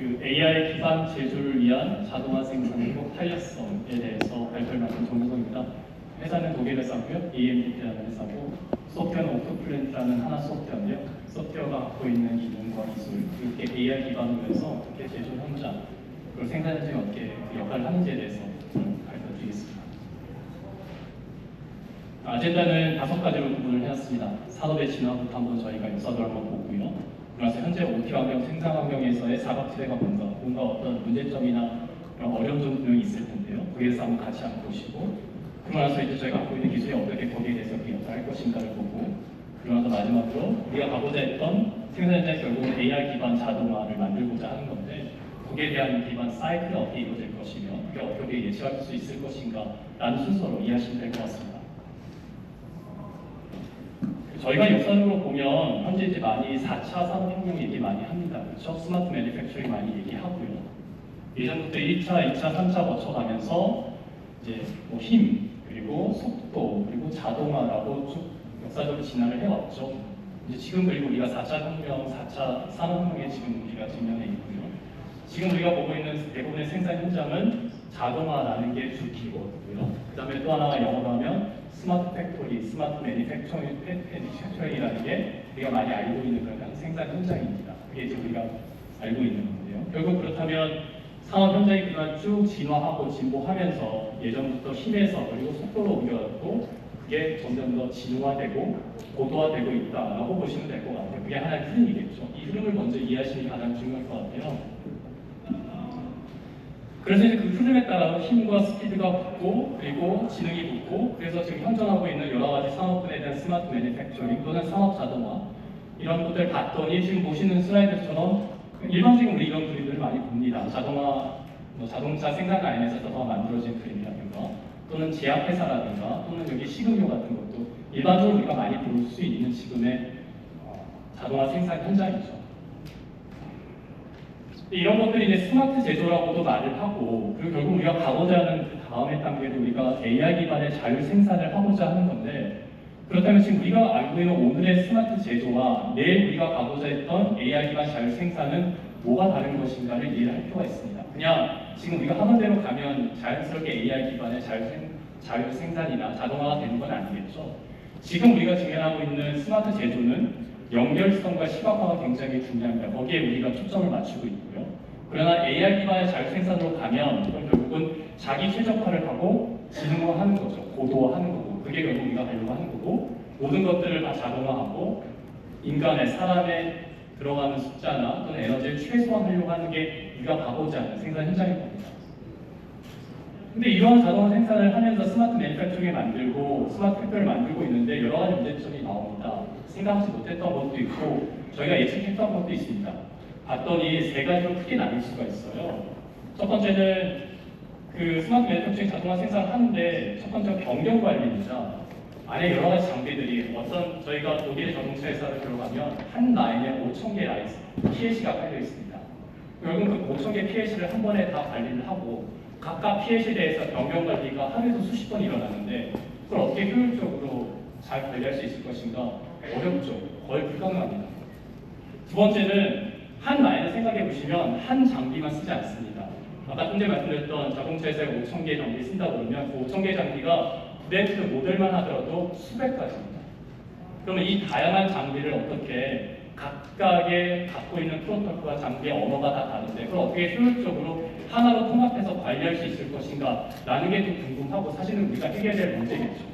그 AI 기반 제조를 위한 자동화 생산 및 탄력성에 대해서 발표를 맡은 정우성입니다. 회사는 독일 회사고요. AMD라는 회사고 소프트웨어는 오토플랜트라는 하나 소프트웨어인데요. 소프트웨어가 갖고 있는 기능과 기술, 이렇게 AI 기반으로 해서 어떻게 제조 현장, 그리고 생산 현장이 어떻게 역할을 하는지에 대해서 발표드리겠습니다. 아젠다는 5가지로 구분을 해놨습니다. 산업의 진화부터 한번 저희가 역사를 한번 보고요. 그래서 현재 OT 환경, 생산 환경에서의 사각지대가 뭔가 어떤 문제점이나 그런 어려운 점들이 있을 텐데요. 그에 대해서 한번 같이 한번 보시고, 그러고 나서 이제 저희가 갖고 있는 기술이 어떻게 거기에 대해서 역할을 할 것인가를 보고, 그러고 나서 마지막으로 우리가 가고자 했던 생산 현장에 결국은 AI 기반 자동화를 만들고자 하는 건데, 거기에 대한 기반 사이클이 어떻게 이루어질 것이며, 그게 어떻게 예측할 수 있을 것인가 라는 순서로 이해하시면 될 것 같습니다. 저희가 역사적으로 보면 현재 이제 많이 4차 산업혁명 얘기 많이 합니다. 그렇죠? 스마트 매니팩처링 많이 얘기하고요. 예전부터 1차, 2차, 3차 거쳐가면서 이제 뭐 힘, 그리고 속도, 그리고 자동화라고 쭉 역사적으로 진화를 해왔죠. 이제 지금 그리고 우리가 4차 혁명, 4차 산업혁명에 지금 우리가 직면해 있고요. 지금 우리가 보고 있는 대부분의 생산 현장은 자동화라는 게 주 키워드고요. 그 다음에 또 하나가 영어로 하면 스마트 팩토리, 스마트 매니팩처링이라는 게 우리가 많이 알고 있는 그런 생산 현장입니다. 그게 지금 우리가 알고 있는 건데요. 결국 그렇다면 산업 현장이 그동안 쭉 진화하고 진보하면서 예전부터 힘에서 그리고 속도로 옮겨갔고 그게 점점 더 진화되고 고도화되고 있다라고 보시면 될 것 같아요. 그게 하나의 흐름이겠죠. 이 흐름을 먼저 이해하시는 게 가장 중요할 것 같아요. 그래서 이제 그 흐름에 따라 힘과 스피드가 붙고 그리고 지능이 붙고 그래서 지금 현존하고 있는 여러 가지 산업군에 대한 스마트 매니팩처링 또는 산업 자동화 이런 것들 봤더니 지금 보시는 슬라이드처럼 일반적으로 우리 이런 그림들을 많이 봅니다. 자동화, 자동차 생산 라인에서 자동화 만들어진 그림이라든가 또는 제약회사라든가 또는 여기 식음료 같은 것도 일반적으로 우리가 많이 볼 수 있는 지금의 자동화 생산 현장이죠. 이런 것들이 이제 스마트 제조라고도 말을 하고 그리고 결국 우리가 가고자 하는 그 다음의 단계도 우리가 AI 기반의 자율 생산을 하고자 하는 건데 그렇다면 지금 우리가 알고 있는 오늘의 스마트 제조와 내일 우리가 가고자 했던 AI 기반 자율 생산은 뭐가 다른 것인가를 이해를 할 필요가 있습니다. 그냥 지금 우리가 하던 대로 가면 자연스럽게 AI 기반의 자율 생산이나 자동화가 되는 건 아니겠죠. 지금 우리가 직면하고 있는 스마트 제조는 연결성과 시각화가 굉장히 중요합니다. 거기에 우리가 초점을 맞추고 있고요. 그러나 AI 기반의 자율 생산으로 가면 결국은 자기 최적화를 하고 지능화하는 거죠. 고도화하는 거고 그게 결국 우리가 하려고 하는 거고 모든 것들을 다 자동화하고 인간의 사람의 들어가는 숫자나 또는 에너지를 최소화하려고 하는 게 우리가 가고자 하는 생산 현장일 겁니다. 근데 이러한 자동화 생산을 하면서 스마트 매니팩처링을 만들고 스마트 팩토리를 만들고 있는데 여러 가지 문제점이 나옵니다. 생각하지 못했던 것도 있고 저희가 예측했던 것도 있습니다. 봤더니 3가지로 크게 나뉠 수가 있어요. 첫 번째는 그 스마트 매니팩처링 자동화 생산을 하는데 첫 번째는 변경 관리입니다. 안에 여러 가지 장비들이 어떤 저희가 독일의 자동차 회사를 들어가면 한 라인에 5,000개 라인 PLC가 깔려 있습니다. 결국 그 5,000개 PLC를 한 번에 다 관리를 하고 각각 PLC에 대해서 변경 관리가 하루에도 수십 번 일어나는데 그걸 어떻게 효율적으로 잘 관리할 수 있을 것인가 어렵죠. 거의 불가능합니다. 두 번째는 한 라인을 생각해 보시면 한 장비만 쓰지 않습니다. 아까 좀 전에 말씀드렸던 자동차 회사에 5,000개 장비 쓴다 그러면 그 5,000개 장비가 브랜드 모델만 하더라도 수백 가지입니다. 그러면 이 다양한 장비를 어떻게 각각의 갖고 있는 프로토콜과 장비의 언어가 다 다른데 그걸 어떻게 효율적으로 하나로 통합해서 관리할 수 있을 것인가 라는 게 좀 궁금하고 사실은 우리가 해결해야 될 문제겠죠.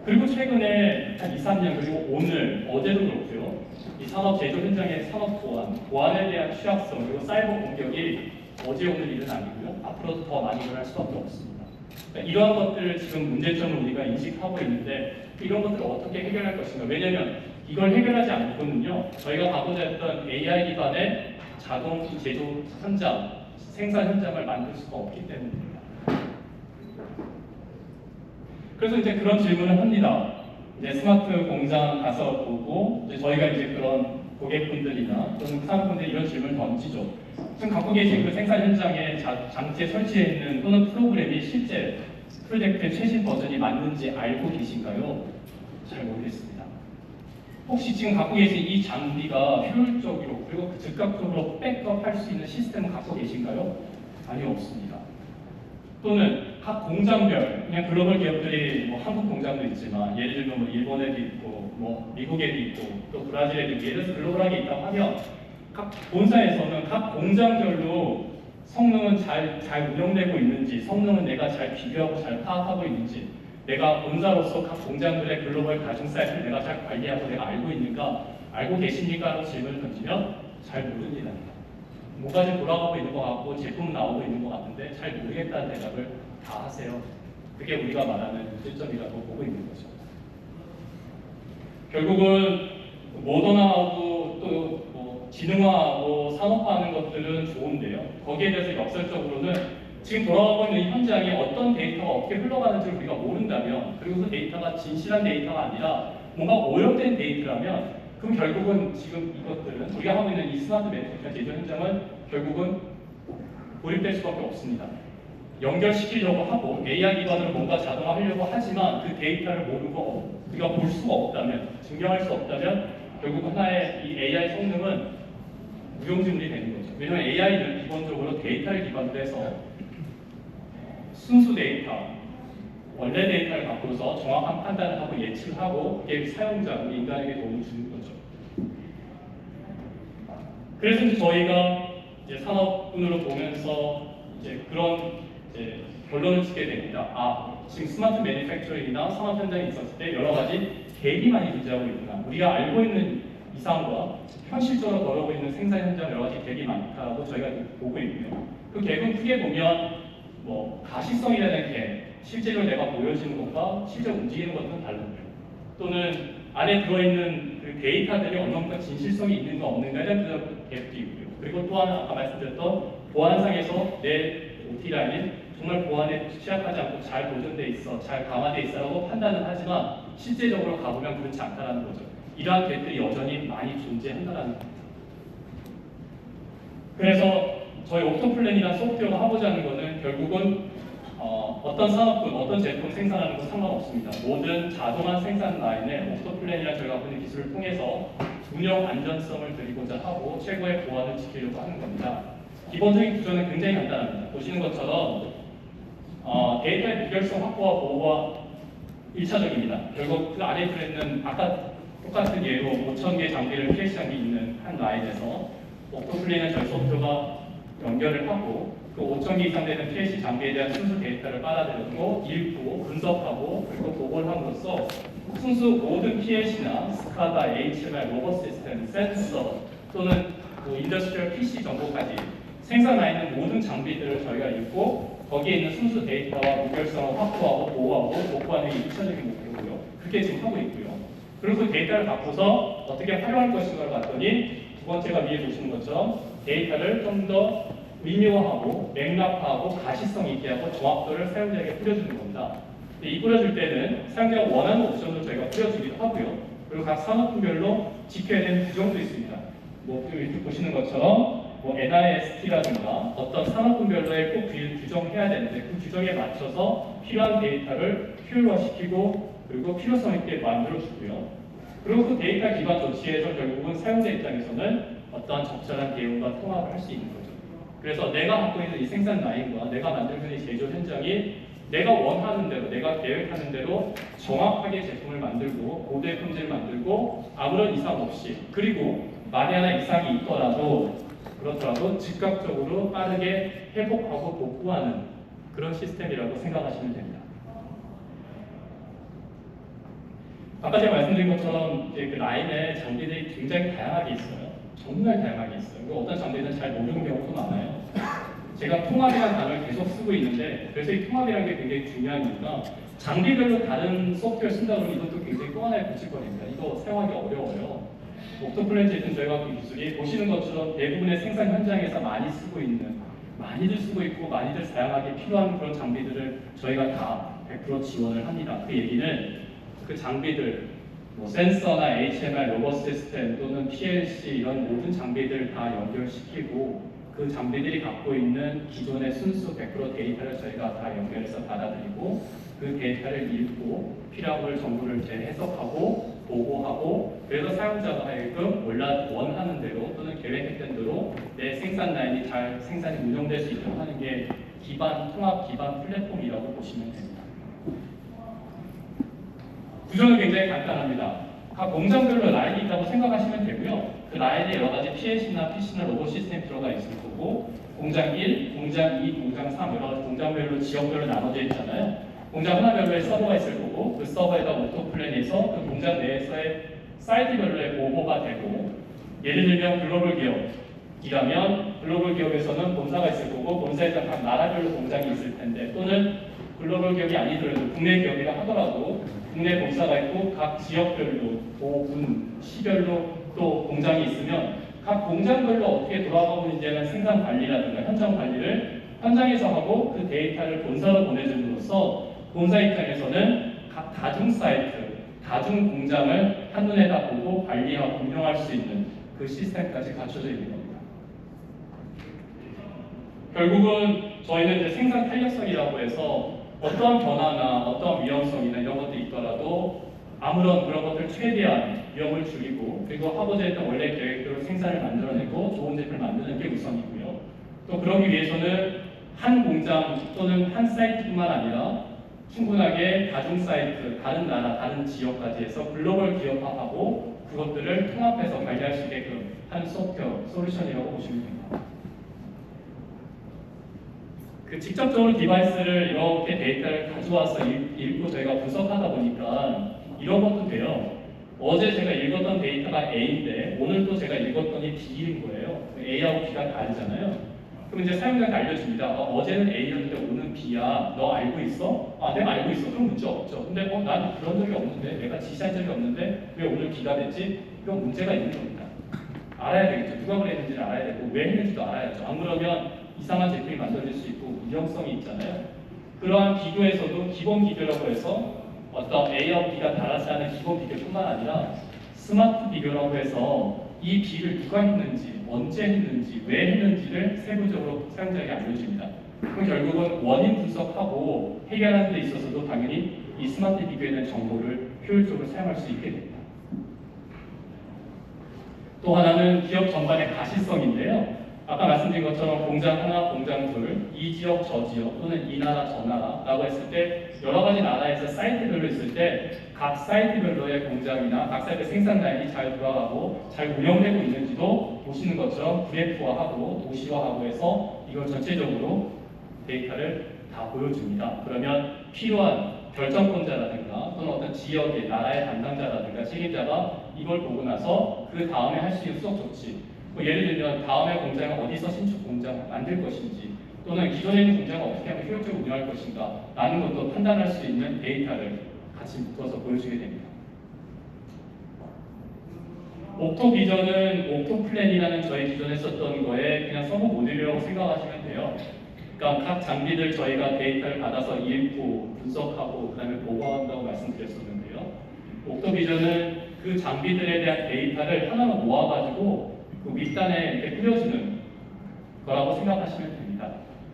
그리고 최근에 한 2, 3년 그리고 오늘, 어제도 그렇고요. 이 산업 제조 현장의 산업 보안에 대한 취약성 그리고 사이버 공격이 어제 오늘 일은 아니고요. 앞으로도 더 많이 일어날 수밖에 없습니다. 그러니까 이러한 것들을 지금 문제점을 우리가 인식하고 있는데 이런 것들을 어떻게 해결할 것인가. 왜냐하면 이걸 해결하지 않고는요. 저희가 가고자 했던 AI 기반의 자동 제조 현장, 생산 현장을 만들 수가 없기 때문입니다. 그래서 이제 그런 질문을 합니다. 이제 스마트 공장 가서 보고 이제 저희가 이제 그런 고객분들이나 또는 사업분들이 이런 질문을 던지죠. 지금 갖고 계신 그 생산 현장에 장치에 설치해 있는 또는 프로그램이 실제 프로젝트의 최신 버전이 맞는지 알고 계신가요? 잘 모르겠습니다. 혹시 지금 갖고 계신 이 장비가 효율적으로 그리고 즉각적으로 백업할 수 있는 시스템을 갖고 계신가요? 아니요, 없습니다. 또는 각 공장별, 그냥 글로벌 기업들이 뭐 한국 공장도 있지만 예를 들면 뭐 일본에도 있고 뭐 미국에도 있고 또 브라질에도 있고 예를 들어서 글로벌하게 있다고 하면 각 본사에서는 각 공장별로 성능은 잘 운영되고 있는지, 성능은 내가 잘 비교하고 잘 파악하고 있는지, 내가 본사로서 각 공장들의 글로벌 가중 사이트를 내가 잘 관리하고 내가 알고 있는가, 알고 계십니까? 라고 질문을 던지면 잘 모릅니다. 뭐가 좀 돌아가고 있는 것 같고 제품 나오고 있는 것 같은데 잘 모르겠다는 대답을 다 하세요. 그게 우리가 말하는 문제점이라고 보고 있는 거죠. 결국은 모던화하고 또 지능화하고 산업화하는 것들은 좋은데요. 거기에 대해서 역설적으로는 지금 돌아가고 있는 이 현장에 어떤 데이터가 어떻게 흘러가는지를 우리가 모른다면, 그리고 그 데이터가 진실한 데이터가 아니라 뭔가 오염된 데이터라면, 그럼 결국은 지금 이것들은 우리가 하고 있는 이 스마트 매니팩처 제조 현장은 결국은 고립될 수밖에 없습니다. 연결시키려고 하고 AI 기반으로 뭔가 자동화하려고 하지만 그 데이터를 모르고 우리가 볼 수가 없다면, 증명할 수 없다면 결국 하나의 이 AI 성능은 무용지물이 되는 거죠. 왜냐하면 AI는 기본적으로 데이터를 기반으로 해서 순수 데이터, 원래 데이터를 갖고서 정확한 판단을 하고 예측을 하고 그게 사용자, 인간에게 도움을 주는 거죠. 그래서 이제 저희가 이제 산업군으로 보면서 이제 그런 이제 결론을 짓게 됩니다. 아, 지금 스마트 매니팩처링이나 산업 현장에 있었을 때 여러 가지 갭이 많이 존재하고 있구나. 우리가 알고 있는 이상과 현실적으로 벌어오고 있는 생산 현장 여러 가지 갭이 많다고 저희가 보고 있고요. 그 갭은 크게 보면 뭐 가시성이라는 게 실제로 내가 보여지는 것과 실제 움직이는 것은 다르고요. 또는 안에 들어있는 그 데이터들이 어느 정도 진실성이 있는가 없는가에 대한 갭도 있고요. 그리고 또 하나 아까 말씀드렸던 보안상에서 내 OT 라인은 정말 보안에 취약하지 않고 잘 보존돼 있어, 잘 강화돼 있어라고 판단은 하지만 실제적으로 가보면 그렇지 않다라는 거죠. 이러한 갭들이 여전히 많이 존재한다라는 겁니다. 그래서 저희 옥토플랜이라는 소프트웨어가 하고자 하는 것은 결국은 어떤 산업군, 어떤 제품 생산하는 건 상관없습니다. 모든 자동화 생산 라인에 옥토플랜이라는 저희가 갖고 있는 기술을 통해서 운영 안전성을 드리고자 하고 최고의 보안을 지키려고 하는 겁니다. 기본적인 구조는 굉장히 간단합니다. 보시는 것처럼 데이터의 비결성 확보와 보호가 1차적입니다. 결국 그 안에 들어있는 아까 똑같은 예로 5,000개 장비를 PLC 장비 있는 한 라인에서 옥토플랜은 저희 소프트웨어가 연결을 하고 그 5,000개 이상 되는 PLC 장비에 대한 순수 데이터를 빨아들였고 읽고 분석하고 그리고 보고를 함으로써 순수 모든 PLC나 스카다, HMI, 로봇 시스템, 센서 또는 인더스트리얼 PC 정보까지 생산 라인의 모든 장비들을 저희가 읽고 거기에 있는 순수 데이터와 무결성을 확보하고 보호하고 복구하는 게 1차적인 목표고요. 그렇게 지금 하고 있고요. 그리고 그 데이터를 갖고서 어떻게 활용할 것인가를 봤더니 두 번째가 위에 보시는 것처럼 데이터를 좀 더 의미화하고 맥락화하고 가시성 있게 하고 정확도를 사용자에게 뿌려주는 겁니다. 이 뿌려줄 때는 사용자가 원하는 옵션을 저희가 뿌려주기도 하고요. 그리고 각 산업군별로 지켜야 되는 규정도 있습니다. 뭐 이렇게 보시는 것처럼 뭐 NIST라든가 어떤 산업군별로의 꼭 규정해야 되는데 그 규정에 맞춰서 필요한 데이터를 효율화시키고 그리고 필요성 있게 만들어주고요. 그리고 그 데이터 기반 조치에서 결국은 사용자 입장에서는 어떠한 적절한 대응과 통합을 할 수 있는 거죠. 그래서 내가 갖고 있는 이 생산 라인과 내가 만들고 있는 제조 현장이 내가 원하는 대로, 내가 계획하는 대로 정확하게 제품을 만들고 고도의 품질을 만들고 아무런 이상 없이 그리고 만에 하나 이상이 있더라도 그렇더라도 즉각적으로 빠르게 회복하고 복구하는 그런 시스템이라고 생각하시면 됩니다. 아까 제가 말씀드린 것처럼 이제 그 라인에 장비들이 굉장히 다양하게 있어요. 정말 다양하게 있어요. 어떤 장비는 잘 모르는 경우도 많아요. 제가 통합이라는 단어를 계속 쓰고 있는데 그래서 이 통합이라는 게 굉장히 중요한 이유가 장비별로 다른 소프트웨어 쓴다 그러면 이것도 굉장히 또 하나의 고칠거리입니다. 이거 사용하기 어려워요. 옥토플랜 제품 저희가 그 기술이 보시는 것처럼 대부분의 생산 현장에서 많이 쓰고 있는 많이들 쓰고 있고 많이들 사용하기 필요한 그런 장비들을 저희가 다 100% 지원을 합니다. 그 얘기는 그 장비들 뭐 센서나 HMI, 로봇 시스템 또는 PLC 이런 모든 장비들을 다 연결시키고 그 장비들이 갖고 있는 기존의 순수 100% 데이터를 저희가 다 연결해서 받아들이고 그 데이터를 읽고 필요한 걸 정보를 재해석하고 보고하고 그래서 사용자가 하여금 원하는 대로 또는 계획했던 대로 내 생산 라인이 잘 생산이 운영될 수 있도록 하는 게 통합 기반 플랫폼이라고 보시면 됩니다. 구조는 굉장히 간단합니다. 각 공장별로 라인이 있다고 생각하시면 되고요. 그 라인에 여러 가지 PLC나 PC나 로봇 시스템이 들어가 있을 거고 공장 1, 공장 2, 공장 3 여러 가지 공장별로 지역별로 나눠져 있잖아요. 공장 하나별로의 서버가 있을 거고 그 서버에다 오토플랜에서 그 공장 내에서의 사이트별로의 보호가 되고 예를 들면 글로벌 기업이라면 글로벌 기업에서는 본사가 있을 거고 본사에서 각 나라별로 공장이 있을 텐데 또는 글로벌 기업이 아니더라도 국내 기업이라 하더라도 국내 본사가 있고 각 지역별로 도군, 시별로 또 공장이 있으면 각 공장별로 어떻게 돌아가고 있는지는 생산 관리라든가 현장 관리를 현장에서 하고 그 데이터를 본사로 보내줌으로써 본사 입장에서는 각 다중 사이트, 다중 공장을 한눈에 다 보고 관리하고 운영할 수 있는 그 시스템까지 갖춰져 있는 겁니다. 결국은 저희는 이제 생산 탄력성이라고 해서 어떠한 변화나 어떠한 위험성이나 이런 것들이 있더라도 아무런 그런 것들 최대한 위험을 줄이고 그리고 하고자 했던 원래 계획대로 생산을 만들어내고 좋은 제품을 만드는 게 우선이고요. 또 그러기 위해서는 한 공장 또는 한 사이트뿐만 아니라 충분하게 다중 사이트, 다른 나라, 다른 지역까지 해서 글로벌 기업화하고 그것들을 통합해서 관리할 수 있게끔 하는 소프트웨어, 솔루션이라고 보시면 됩니다. 그 직접적으로 디바이스를 이렇게 데이터를 가져와서 읽고 저희가 분석하다 보니까 이런 것도 돼요. 어제 제가 읽었던 데이터가 A인데 오늘 또 제가 읽었더니 B인 거예요. A하고 B가 다르잖아요. 그럼 이제 사용자한테 알려줍니다. 어제는 A였는데 오늘은 B야. 너 알고 있어? 내가 알고 있어. 그럼 문제 없죠. 근데 난 그런 적이 없는데 내가 지시한 적이 없는데 왜 오늘 B가 됐지? 이건 문제가 있는 겁니다. 알아야 되겠죠. 누가 그랬는지를 알아야 되고 왜 했는지도 알아야죠. 안 그러면 이상한 제품이 만들어질 수 있고 위험성이 있잖아요. 그러한 비교에서도 기본 비교라고 해서 어떤 A와 B가 다르지 않은 기본 비교뿐만 아니라 스마트 비교라고 해서 이 B를 누가 했는지, 언제 했는지, 왜 했는지를 세부적으로 사용자에게 알려줍니다. 그럼 결국은 원인 분석하고 해결하는 데 있어서도 당연히 이 스마트 비교에 대한 정보를 효율적으로 사용할 수 있게 됩니다. 또 하나는 기업 전반의 가시성인데요. 아까 말씀드린 것처럼 공장 하나, 공장 둘, 이 지역, 저 지역 또는 이 나라, 저 나라라고 했을 때 여러 가지 나라에서 사이트별로 있을 때 각 사이트별로의 공장이나 각 사이트 생산 라인이 잘 돌아가고 잘 운영되고 있는지도 보시는 것처럼 그래프화하고 도시화하고 해서 이걸 전체적으로 데이터를 다 보여줍니다. 그러면 필요한 결정권자라든가 또는 어떤 지역의 나라의 담당자라든가 책임자가 이걸 보고 나서 그 다음에 할 수 있는 수속 조치 예를 들면 다음에 공장을 어디서 신축 공장을 만들 것인지 또는 기존에 있는 공장을 어떻게 하면 효율적으로 운영할 것인가 라는 것도 판단할 수 있는 데이터를 같이 묶어서 보여주게 됩니다. 옥토비전은 옥토플랜이라는 저희 기존에 썼던 거에 그냥 서브 모듈이라고 생각하시면 돼요. 그러니까 각 장비들 저희가 데이터를 받아서 읽고 분석하고 그 다음에 보고한다고 말씀드렸었는데요. 옥토비전은 그 장비들에 대한 데이터를 하나로 모아가지고 그 윗단에 이렇게 뿌려주는 거라고 생각하시면 됩니다.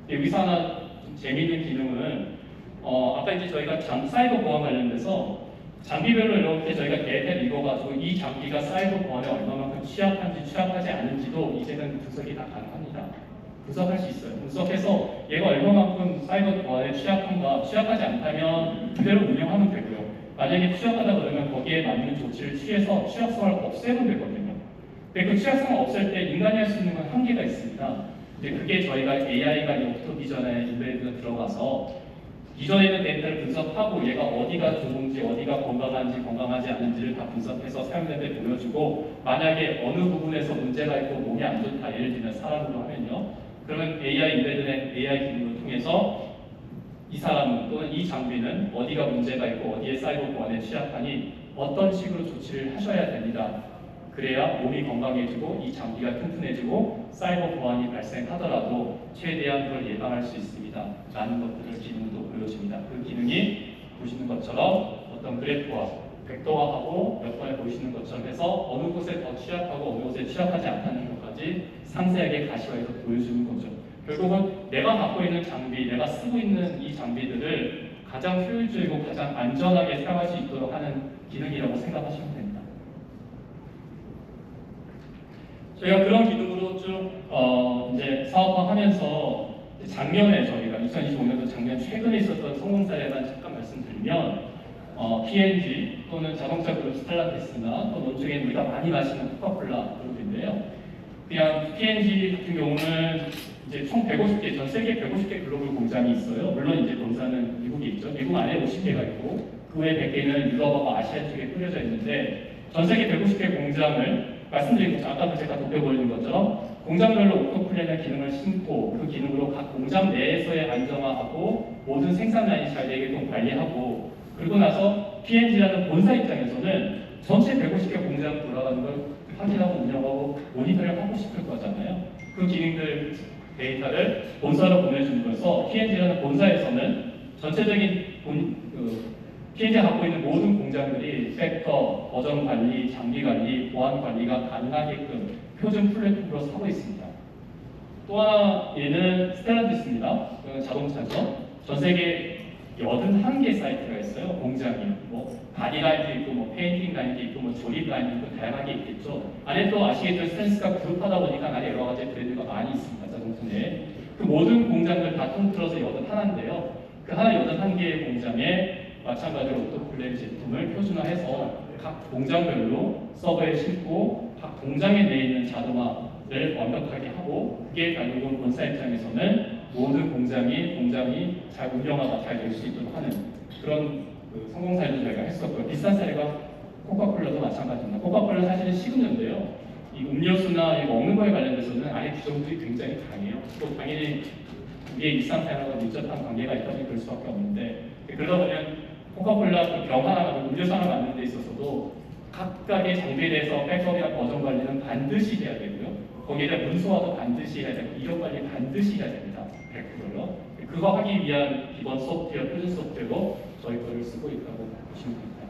여기서 하나 좀 재미있는 기능은 아까 이제 저희가 사이버 보안 관련돼서 장비별로 이렇게 저희가 데이터를 읽어가지고 이 장비가 사이버 보안에 얼마만큼 취약한지 취약하지 않은지도 이제는 분석이 다 가능합니다. 분석할 수 있어요. 분석해서 얘가 얼마만큼 사이버 보안에 취약한가, 취약하지 않다면 그대로 운영하면 되고요. 만약에 취약하다 그러면 거기에 맞는 조치를 취해서 취약성을 없애면 되거든요. 근데 그 취약성을 없앨 때 인간이 할 수 있는 건 한계가 있습니다. 근데 그게 저희가 AI가 이 옥토비전에 인베이드가 들어가서 기존에 있는 데이터를 분석하고 얘가 어디가 좋은지 어디가 건강한지 건강하지 않은지를 다 분석해서 사용자한테 보여주고 만약에 어느 부분에서 문제가 있고 몸이 안 좋다 예를 들면 사람으로 하면요 그러면 AI 인베드된 AI 기능을 통해서 이 사람은 또는 이 장비는 어디가 문제가 있고 어디에 사이버 보안에 취약하니 어떤 식으로 조치를 하셔야 됩니다. 그래야 몸이 건강해지고 이 장비가 튼튼해지고 사이버 보안이 발생하더라도 최대한 그걸 예방할 수 있습니다. 라는 것들을 기능도 보여줍니다. 그 기능이 보시는 것처럼 어떤 그래프와 벡터화하고 몇 번에 보시는 것처럼 해서 어느 곳에 더 취약하고 어느 곳에 취약하지 않다는 것까지 상세하게 가시화해서 보여주는 거죠. 결국은 내가 갖고 있는 장비, 내가 쓰고 있는 이 장비들을 가장 효율적이고 가장 안전하게 사용할 수 있도록 하는 기능이라고 생각하시면 됩니다. 저희가 그런 기능으로 쭉 이제 사업화하면서 작년에 저희가 2025년도 작년 최근에 있었던 성공 사례만 잠깐 말씀드리면 P&G 또는 자동차 그룹 스텔란티스나 또 논중에 우리가 많이 마시는 코카콜라 그룹인데요. 그냥 P&G 같은 경우는 이제 총 150개, 전 세계 150개 글로벌 공장이 있어요. 물론 이제 본사는 미국에 있죠. 미국 안에 50개가 있고 그 외 100개는 유럽하고 아시아 쪽에 뿌려져 있는데 전 세계 150개 공장을 말씀드린 것처럼 아까도 제가 돋겨보여준 것처럼 공장별로 오토플래너 기능을 심고 그 기능으로 각 공장 내에서의 안정화하고 모든 생산 라인이 잘 되게끔 관리하고 그리고 나서 P&G라는 본사 입장에서는 전체 150개 공장 돌아가는 걸 확인하고 운영하고 모니터링 하고 싶을 거잖아요. 그 기능들 데이터를 본사로 보내주는 거여서 P&G라는 본사에서는 전체적인 P&G가 갖고 있는 모든 공장들이 팩터, 버전 관리, 장비 관리, 보안 관리가 가능하게끔 표준 플랫폼으로 사고 있습니다. 또 하나 얘는 스텔란티스입니다. 자동차죠. 전 세계 81개 사이트가 있어요. 공장이 뭐 바디 라인도 있고 뭐 페인팅 라인도 있고 뭐 조립 라인도 있고 다양하게 있겠죠. 안에 또 아시겠지만 스탠스가 그룹하다 보니까 안에 여러 가지 브랜드가 많이 있습니다. 자동차 내에. 그 모든 공장들 다 통틀어서 81인데요. 그 하나 81개의 공장에 마찬가지로 오토플랜 제품을 표준화해서 각 공장별로 서버에 싣고 각 공장에 내에 있는 자동화를 완벽하게 하고 그게 결국은 본사 입장에서는 모든 공장이 잘 운영하다 잘 될 수 있도록 하는 그런 성공 사례도 저희가 했었고요. 비슷한 사례가 코카콜라도 마찬가지입니다. 코카콜라 사실은 식음료인데요. 이 음료수나 이 먹는 거에 관련돼서는 안에 규정들이 굉장히 강해요. 또 당연히 이게 일상생활과 밀접한 관계가 있다 보니 그럴 수밖에 없는데 그러다 보면 코카콜라 그 병 하나, 음료수 하나 만드는 데 있어서도 각각의 장비에 대해서 백업이나 버전 관리는 반드시 해야 되고요. 거기에 대한 문서화도 반드시 해야 되고 이력 관리 반드시 해야 됩니다. 100%요. 그거 하기 위한 기본 소프트웨어, 표준 소프트웨어로 저희 거를 쓰고 있다고 보시면 됩니다.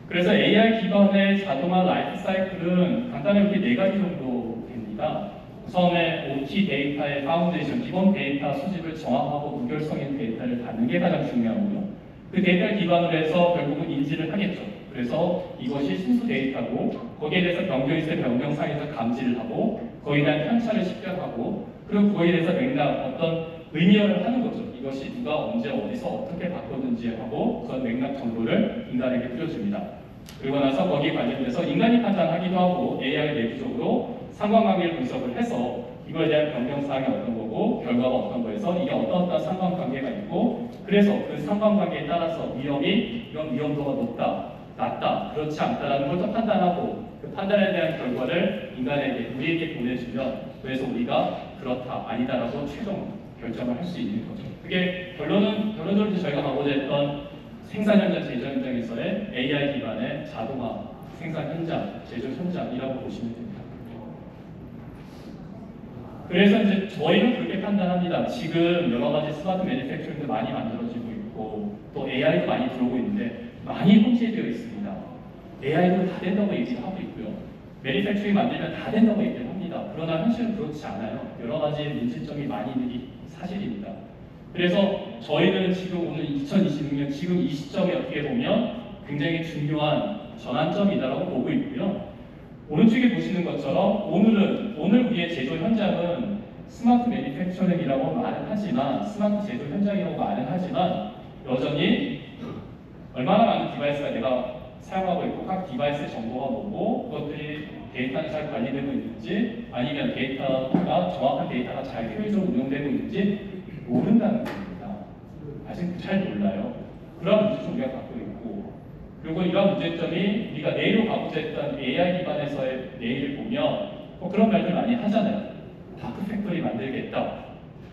그래서 AI 기반의 자동화 라이프 사이클은 간단하게 4가지 정도 됩니다. 우선에 OT 데이터의 파운데이션, 기본 데이터 수집을 정확하고 무결성 있는 데이터를 받는 게 가장 중요하고요. 그 데이터를 기반으로 해서 결국은 인지를 하겠죠. 그래서 이것이 순수 데이터고 거기에 대해서 변경이 있을 때 변경상에서 감지를 하고 거기에 대한 편차를 식별하고 그리고 그거에 대해서 맥락 어떤 의미를 하는 거죠. 이것이 누가 언제 어디서 어떻게 바꿨는지 하고 그런 맥락 정보를 인간에게 뿌려줍니다. 그리고 나서 거기에 관련돼서 인간이 판단하기도 하고 AI 내부적으로 상관관계를 분석을 해서 이거에 대한 변경사항이 어떤 거고 결과가 어떤 거에서 이게 어떤 상관관계가 있고 그래서 그 상관관계에 따라서 위험이 이런 위험도가 높다, 낮다, 그렇지 않다라는 걸 또 판단하고 그 판단에 대한 결과를 인간에게 우리에게 보내주면 그래서 우리가 그렇다, 아니다라고 최종 결정을 할 수 있는 거죠. 그게 결론적으로 저희가 가고자 했던 생산 현장, 제조 현장에서의 AI 기반의 자동화 생산 현장, 제조 현장이라고 보시면 됩니다. 그래서 이제 저희는 그렇게 판단합니다. 지금 여러 가지 스마트 매니팩처링도 많이 만들어지고 있고 또 AI도 많이 들어오고 있는데 많이 혼재되어 있습니다. AI도 다 된다고 얘기를 하고 있고요. 매니팩처링 만들면 다 된다고 얘기를 합니다. 그러나 현실은 그렇지 않아요. 여러 가지 문제점이 많이 있는 게 사실입니다. 그래서 저희는 지금 오늘 2026년 지금 이 시점에 어떻게 보면 굉장히 중요한 전환점이다라고 보고 있고요. 오른쪽에 보시는 것처럼 오늘 우리의 제조 현장은 스마트 매니팩처링이라고 말은 하지만 스마트 제조 현장이라고 말은 하지만 여전히 얼마나 많은 디바이스가 내가 사용하고 있고 각 디바이스의 정보가 뭐고 그것들이 데이터는 잘 관리되고 있는지 아니면 데이터가 정확한 데이터가 잘 효율적으로 운영되고 있는지 모른다는 겁니다. 아직 잘 몰라요. 그런 문제점 우리가 갖고 있고 그리고 이런 문제점이 우리가 내일로 가고자 했던 AI 기반에서의 내일을 보면 그런 말들 많이 하잖아요. 다크 팩토리 만들겠다.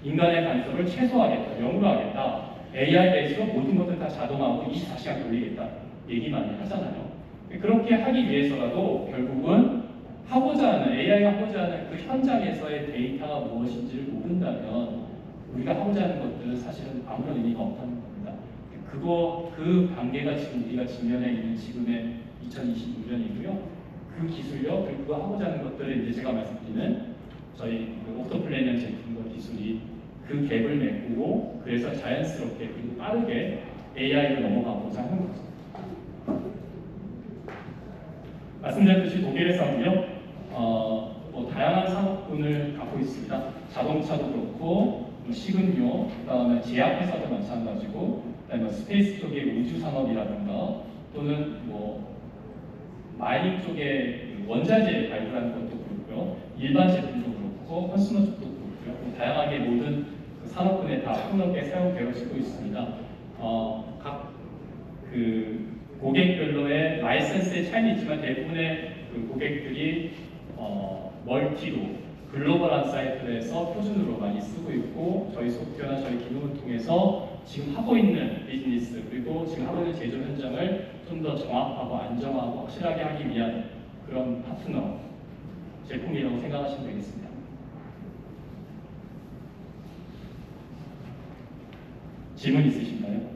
인간의 간섭을 최소화하겠다. 영으로 하겠다. AI 베이스로 모든 것들 다 자동화하고 24시간 돌리겠다. 얘기 많이 하잖아요. 그렇게 하기 위해서라도 결국은 AI가 하고자 하는 그 현장에서의 데이터가 무엇인지를 모른다면 우리가 하고자 하는 것들은 사실은 아무런 의미가 없다는 겁니다. 그 단계가 지금 우리가 직면해 있는 지금의 2026년이고요. 그 기술력, 그리고 그거 하고자 하는 것들을 이제 제가 말씀드리는 저희 오토플래닝 제품과 기술이 그 갭을 메꾸고 그래서 자연스럽게 그리고 빠르게 AI로 넘어가고자 하는 거죠. 말씀드렸듯이 독일에서는요, 뭐 다양한 산업군을 갖고 있습니다. 자동차도 그렇고, 뭐 식은요, 그다음에 제약회사도 마찬가지고, 그다음에 스페이스 쪽의 우주 산업이라든가 또는 뭐 마이닝 쪽의 원자재 발굴하는 것도 그렇고요, 일반 제품도 그렇고, 컨슈머 쪽도 그렇고요, 다양하게 모든 그 산업군에 다 폭넓게 사용되어지고 있습니다. 각 그 고객별로의 라이센스의 차이는 있지만 대부분의 그 고객들이 멀티로 글로벌한 사이트에서 표준으로 많이 쓰고 있고, 저희 소프트웨어나 저희 기능을 통해서 지금 하고 있는 비즈니스 그리고 지금 하고 있는 제조 현장을 좀 더 정확하고 안정하고 확실하게 하기 위한 그런 파트너 제품이라고 생각하시면 되겠습니다. 질문 있으신가요?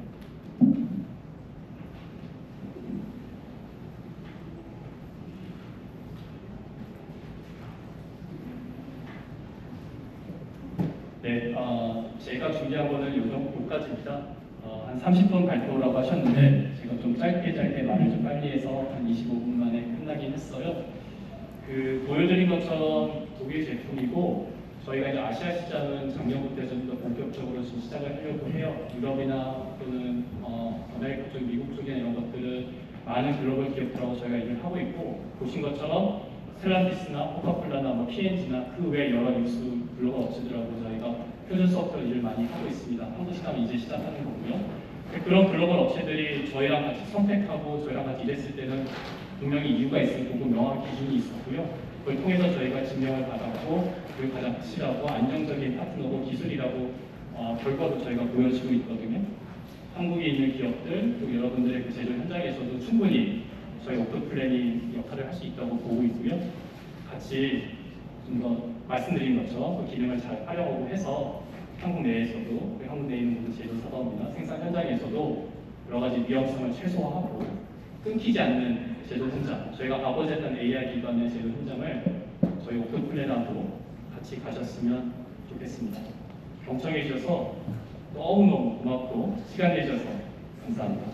네, 제가 준비한 거는 요까지입니다. 한 30분 발표라고 하셨는데 제가 좀 짧게 말을 좀 빨리 해서 한 25분 만에 끝나긴 했어요. 그 보여드린 것처럼 독일 제품이고, 저희가 이제 아시아 시장은 작년부터 좀 더 본격적으로 좀 시작을 하려고 해요. 유럽이나 또는 아메리카 쪽, 미국 쪽이나 이런 것들은 많은 글로벌 기업들하고 저희가 일을 하고 있고, 보신 것처럼 스텔란티스나 코카콜라나 뭐 P&G나 그 외 여러 뉴스 글로벌 업체들하고 저희가 표준 소프트웨어 일을 많이 하고 있습니다. 한국 시장은 이제 시작하는 거고요. 그런 글로벌 업체들이 저희랑 같이 선택하고 저희랑 같이 일했을 때는 분명히 이유가 있을 거고 명확한 기준이 있었고요. 그걸 통해서 저희가 증명을 받았고, 그리고 가장 확실하고 안정적인 파트너고 기술이라고 결과도 저희가 보여지고 있거든요. 한국에 있는 기업들, 또 여러분들의 그 제조 현장에서도 충분히 저희 오픈 플래닝 역할을 할 수 있다고 보고 있고요. 같이 좀 더 말씀드린 것처럼 그 기능을 잘 활용하고 해서 한국 내에서도, 한국 내에 있는 모든 제조 사업이나 생산 현장에서도 여러 가지 위험성을 최소화하고 끊기지 않는 제조 현장, 저희가 과거에 했던 AI 기반의 제조 현장을 저희 오픈 플래너도 같이 가셨으면 좋겠습니다. 경청해 주셔서 너무너무 고맙고 시간 내주셔서 감사합니다.